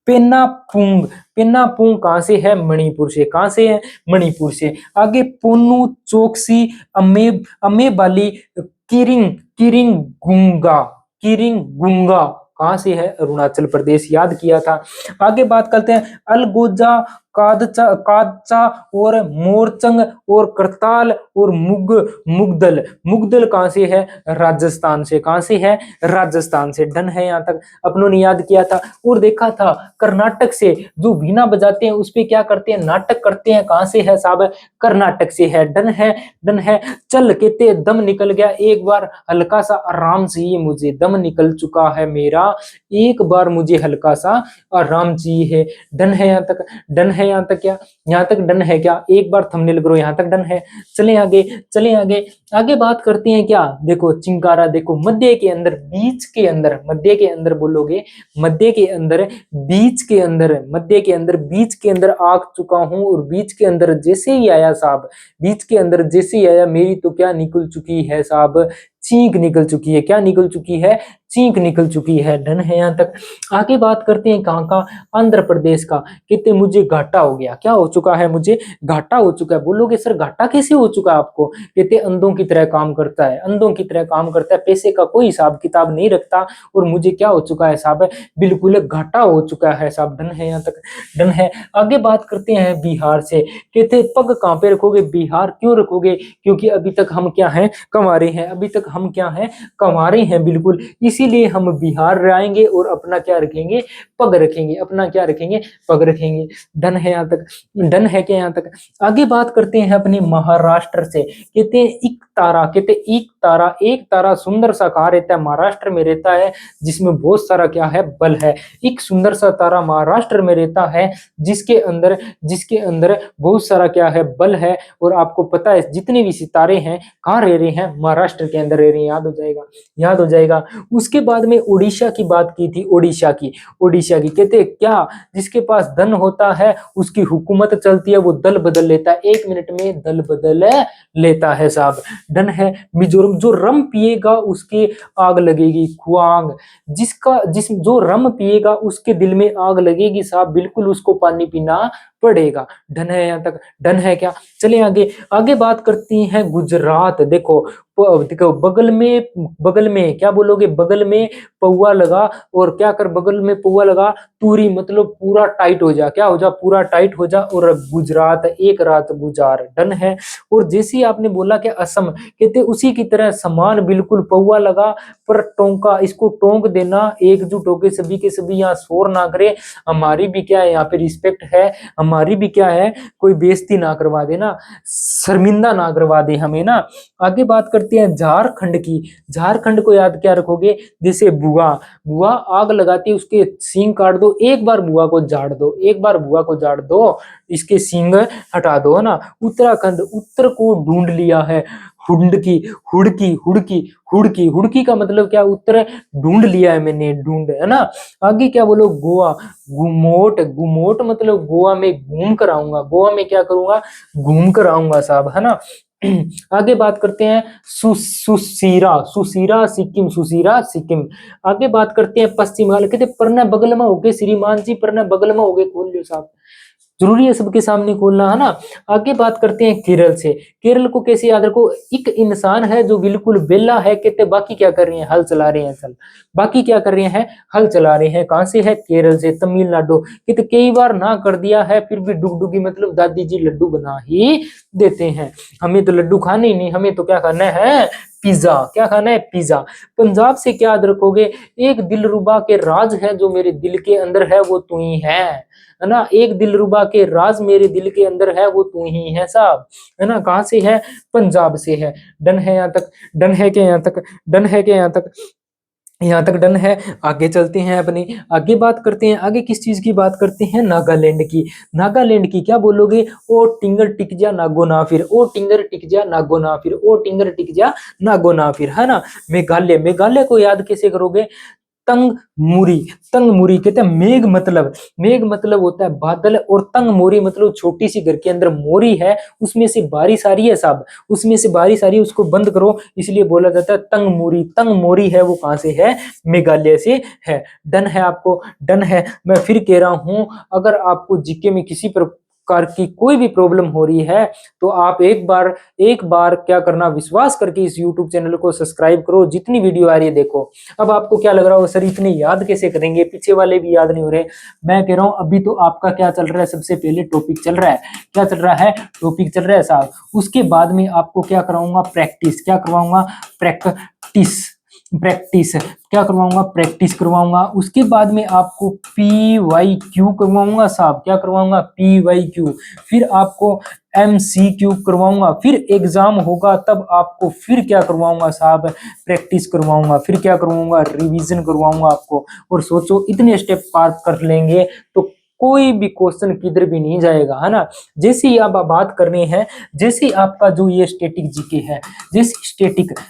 पेनापुंग, पेनापुंग कहां से है? मणिपुर से। कहां से है? मणिपुर से। आगे पोन्नु, चोकसी, अमे, अमेबाली, किरिंग, किरिंग गुंगा, किरिंग गुंगा कहां से है? अरुणाचल प्रदेश। याद किया था। आगे बात करते हैं अलगोजा, कादचा, कादचा और मोरचंग और करताल और मुगदल। मुगदल कहां से है? राजस्थान से। कहां से है? राजस्थान से। डन है, यहां तक अपनों ने याद किया था। और देखा था कर्नाटक से जो वीणा बजाते हैं उस पे क्या करते हैं? नाटक करते हैं। कहां से है साहब? कर्नाटक से है। डन है, डन है। चल कहते दम निकल गया, एक बार हल्का सा आराम चाहिए मुझे, दम निकल चुका है मेरा, एक बार मुझे हल्का सा आराम चाहिए है। डन है, यहाँ तक डन है। यहाँ तक क्या, यहाँ तक डन है क्या, एक बार थंबनेल करो, यहाँ तक डन है। चले आगे, चले आगे, आगे बात करते हैं क्या, देखो चिंकारा, देखो मध्य के अंदर, बीच के अंदर, मध्य के अंदर बोलोगे, मध्य के अंदर, बीच के अंदर, मध्य के अंदर, बीच के अंदर आ चुका हूं, और बीच के अंदर जैसे ही आया साहब, बीच के अंदर जैसे ही आया, मेरी तो क्या निकल चुकी है साहब, चीख निकल चुकी है, क्या निकल चुकी है, चीख निकल चुकी है। डन है यहाँ तक। आगे बात करते हैं कहाँ का, आंध्र प्रदेश का। कहते मुझे घाटा हो गया, क्या हो चुका है, मुझे घाटा हो चुका है। बोलोगे सर घाटा कैसे हो चुका है आपको, कहते अंधों की तरह काम करता है, अंधों की तरह काम करता है, पैसे का कोई हिसाब किताब नहीं रखता, और मुझे क्या हो चुका है साहब, बिल्कुल घाटा हो चुका है साहब। डन है यहाँ तक, डन है। आगे बात करते हैं बिहार से। कहते पग कहाँ पे रखोगे, बिहार क्यों रखोगे, क्योंकि अभी तक हम क्या हैं, कमा रहे हैं, अभी तक हम क्या हैं, कमा रहे हैं, बिल्कुल इसीलिए हम बिहार आएंगे और अपना क्या रखेंगे, पग रखेंगे, अपना क्या रखेंगे, पग रखेंगे। डन है यहाँ तक, डन है क्या यहाँ तक। आगे बात करते हैं अपने महाराष्ट्र से। कहते हैं एक तारा, कहते एक तारा सुंदर सा कहाँ रहता है, महाराष्ट्र में रहता है, जिसमें बहुत सारा क्या है, बल है। एक सुंदर सा तारा महाराष्ट्र में रहता है, जिसके अंदर बहुत सारा क्या है, बल है। और आपको पता है जितने भी सितारे हैं कहाँ रह रहे हैं, महाराष्ट्र के अंदर रह रहे हैं, याद हो जाएगा, याद हो जाएगा। उसके बाद में उड़ीसा की बात की थी, उड़ीसा की, उड़ीसा की। कहते क्या, जिसके पास धन होता है उसकी हुकूमत चलती है, वो दल बदल लेता है, 1 मिनट में दल बदल लेता है साहब। डन है। मिजोरम, जो रम पिएगा उसके आग लगेगी, खुआंग, जो रम पिएगा उसके दिल में आग लगेगी साहब, बिल्कुल उसको पानी पीना पड़ेगा। डन है यहाँ तक, डन है क्या। चलिए आगे, आगे बात करती हैं गुजरात। देखो देखो बगल में क्या बोलोगे, बगल में पौआ लगा, और क्या कर, बगल में पौआ लगा, तूरी मतलब पूरा टाइट हो जा, क्या हो जा, पूरा टाइट हो जा, और गुजरात एक रात गुजार। डन है। और जैसे ही आपने बोला कि असम, कहते उसी की तरह समान, बिल्कुल पौआ लगा पर टोंका, इसको टोंक देना, एकजुट होके सभी के सभी यहाँ शोर ना करे, हमारी भी क्या है यहाँ पे रिस्पेक्ट है, हमारी भी क्या है, कोई बेइज्जती ना करवा देना, शर्मिंदा ना करवा दे हमें ना। आगे बात करते हैं झारखंड की। झारखंड को याद क्या रखोगे, जैसे बुआ, बुआ आग लगाती है, उसके सींग काट दो, एक बार बुआ को झाड़ दो, एक बार बुआ को झाड़ दो, इसके सींग हटा दो, है ना। उत्तराखंड, उत्तर को ढूंढ लिया है, हुडकी, हुड़की, हुड़की, हुड़की, हुड़की का मतलब क्या, उत्तर ढूंढ लिया है मैंने, ढूंढ, है ना। आगे क्या बोलो, गोवा, गुमोट, गुमोट मतलब गोवा में घूम कर आऊंगा, गोवा में क्या करूंगा, घूम कर आऊंगा साहब, है ना। आगे बात करते हैं सुशीरा, सुशीरा सिक्किम, सुशीरा सिक्किम। आगे बात करते हैं पश्चिम बंगाल। कहते परना बगल में होगे श्रीमान जी, परना बगल में होगे, खोल लो साहब, जरूरी है सबके सामने खोलना, है ना। आगे बात करते हैं केरल से। केरल को कैसे याद रखो, एक इंसान है जो बिल्कुल बेला है, कहते बाकी क्या कर रहे हैं, हल चला रहे हैं, चल बाकी क्या कर रहे हैं, हल चला रहे हैं। कहां से है, केरल से, तमिलनाडु। कहते कई बार ना कर दिया है, फिर भी डुगडुगी मतलब दादी जी लड्डू बना ही देते हैं, हमें तो लड्डू खाने ही नहीं, हमें तो क्या खाना है, पिज्जा, क्या खाना है, पिज्जा। पंजाब से क्या याद रखोगे, एक दिलरुबा के राज है जो मेरे दिल के अंदर है, वो तू ही है ना। एक दिलरुबा के राज मेरे दिल के अंदर है, वो तू ही है साहब, है ना। कहां से है, पंजाब से है। डन है यहाँ तक, डन है क्या यहाँ तक, डन है क्या यहाँ तक, यहाँ तक डन है। आगे चलते हैं अपनी, आगे बात करते हैं, आगे किस चीज की बात करते हैं, नागालैंड की। नागालैंड की क्या बोलोगे, ओ टिंगर टिक जा नागो ना फिर, ओ टिंगर टिक जा नागो ना फिर, ओ टिंगर टिक जा नागो ना फिर, है ना। मेघालय, मेघालय को याद कैसे करोगे, तंग मूरी, तंग मूरी। कहते हैं मेघ मतलब, मेघ मतलब होता है बादल, और तंग मोरी मतलब छोटी सी घर के अंदर मोरी है, उसमें से बारिश आ रही है साहब, उसमें से बारिश आ रही है, उसको बंद करो, इसलिए बोला जाता है तंग मोरी। तंग मोरी है वो कहां से है, मेघालय से है। डन है आपको, डन है। मैं फिर कह रहा हूं, अगर आपको जीके में किसी प्रकार की कोई भी प्रॉब्लम हो रही है, तो आप एक बार क्या करना, विश्वास करके इस YouTube चैनल को सब्सक्राइब करो, जितनी वीडियो आ रही है देखो। अब आपको क्या लग रहा हो, सर इतने याद कैसे करेंगे, पीछे वाले भी याद नहीं हो रहे। मैं कह रहा हूं अभी तो आपका क्या चल रहा है, सबसे पहले टॉपिक चल रहा है, क्या चल रहा है, टॉपिक चल रहा है साहब। उसके बाद में आपको क्या कराऊंगा, प्रैक्टिस, क्या करवाऊंगा, प्रैक्टिस, प्रैक्टिस क्या करवाऊंगा, प्रैक्टिस करवाऊंगा। उसके बाद में आपको PYQ करवाऊंगा साहब, क्या करवाऊंगा, PYQ। फिर आपको MCQ करवाऊंगा, फिर एग्जाम होगा तब आपको फिर क्या करवाऊंगा साहब, प्रैक्टिस करवाऊंगा, फिर क्या करवाऊंगा, रिवीजन करवाऊंगा आपको। और सोचो इतने स्टेप पार कर लेंगे तो कोई भी क्वेश्चन किधर भी नहीं जाएगा, है ना। जैसे ही आप बात कर रहे हैं, जैसे ही आपका जो ये स्टैटिक जीके है, जैसे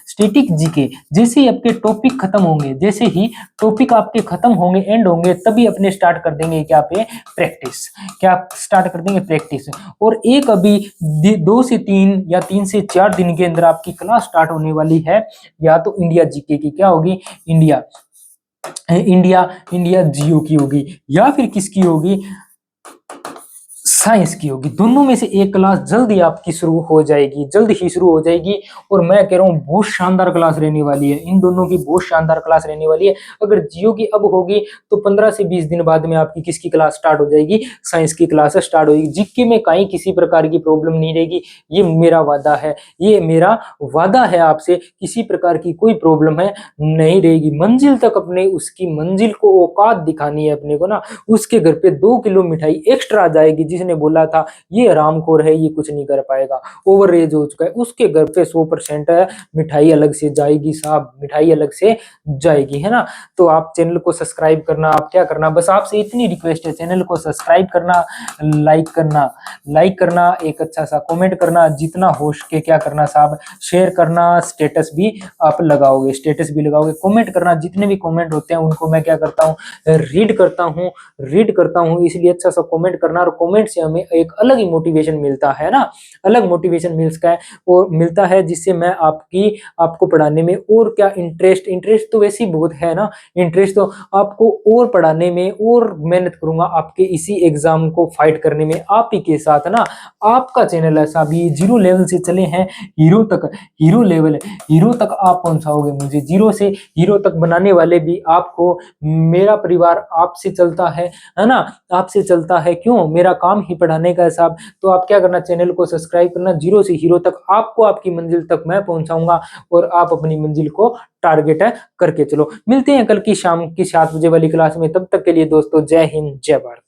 स्टैटिक जीके जैसे ही आपके टॉपिक खत्म होंगे, जैसे ही टॉपिक आपके खत्म होंगे, एंड होंगे, तभी अपने स्टार्ट कर देंगे क्या पे प्रैक्टिस, क्या स्टार्ट कर देंगे प्रैक्टिस। और एक अभी 2 से 3 या 3 से 4 दिन के अंदर आपकी क्लास स्टार्ट होने वाली है, या तो इंडिया जीके की क्या होगी, इंडिया इंडिया इंडिया जियो की होगी, या फिर किसकी होगी, साइंस की होगी। दोनों में से एक क्लास जल्दी आपकी शुरू हो जाएगी, जल्द ही शुरू हो जाएगी। और मैं कह रहा हूँ बहुत शानदार क्लास रहने वाली है, इन दोनों की बहुत शानदार क्लास रहने वाली है। अगर जियो की अब होगी तो 15 से 20 दिन बाद में आपकी किसकी क्लास स्टार्ट हो जाएगी, साइंस की क्लास स्टार्ट होगी। जीके में कहीं किसी प्रकार की प्रॉब्लम नहीं रहेगी, ये मेरा वादा है, ये मेरा वादा है आपसे, किसी प्रकार की कोई प्रॉब्लम है नहीं रहेगी। मंजिल तक अपने उसकी मंजिल को औकात दिखानी है अपने को ना, उसके घर पे 2 किलो मिठाई एक्स्ट्रा आ जाएगी। जिसने बोला था ये हरामखोर है, ये कुछ नहीं कर पाएगा, ओवर एज हो चुका है, उसके घर पे 100% है, मिठाई अलग से जाएगी साहब, मिठाई अलग से जाएगी, है ना। तो आप चैनल को सब्सक्राइब करना, आप क्या करना, बस आपसे इतनी रिक्वेस्ट है, चैनल को सब्सक्राइब करना, लाइक करना, एक अच्छा सा कमेंट करना, जितना हो सके क्या करना साहब, शेयर करना, स्टेटस भी आप लगाओगे, स्टेटस भी लगाओगे, कमेंट करना, जितने भी कमेंट होते हैं उनको मैं क्या करता हूँ, रीड करता हूँ, इसलिए अच्छा सा कमेंट करना। और कमेंट से हमें एक अलग ही मोटिवेशन मिलता है ना, अलग मोटिवेशन मिलता है, और मिलता है जिससे मैं आपको पढ़ाने में और क्या इंटरेस्ट तो वैसे ही बहुत है ना, इंटरेस्ट तो आपको और पढ़ाने में और मेहनत करूंगा, आपके इसी एग्जाम को फाइट करने में आप ही के साथ ना। आपका चैनल ऐसा भी 0 लेवल से चले हैं हीरो तक, हीरो तक आप पहुंचाओगे मुझे, 0 से हीरो तक बनाने वाले भी आपको। मेरा परिवार आपसे चलता है ना, आपसे चलता है, क्यों, मेरा काम ही पढ़ाने का है साहब। तो आप क्या करना, चैनल को सब्सक्राइब करना, 0 से हीरो तक आपको आपकी मंजिल तक मैं पहुंचाऊंगा, और आप अपनी मंजिल को टारगेट है करके चलो। मिलते हैं कल की शाम की 7 बजे वाली क्लास में, तब तक के लिए दोस्तों जय हिंद जय भारत।